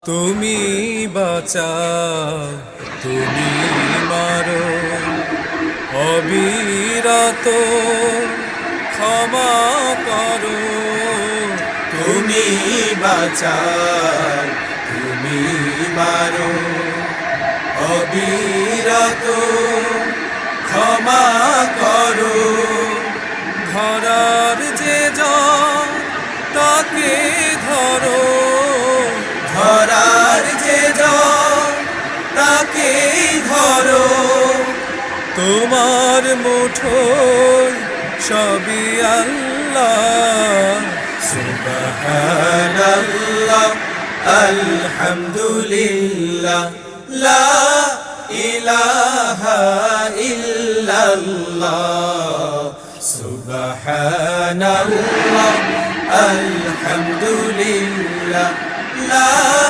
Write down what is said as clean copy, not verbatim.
তুমি বাঁচাও, তুমি মারো, অবিরত ক্ষমা করো। তুমি বাঁচাও, তুমি মারো, অবিরত ক্ষমা করো। ধরার যে জন তাকে ধরো, ধরার যে জন তাকে ধরো। তোমার মুঠোয় সবই আল্লাহ। সুবহানাল্লাহ, আলহামদুলিল্লাহ, লা ইলাহা ইল্লাল্লাহ। সুবহানাল্লাহ, আলহামদুলিল্লাহ, লা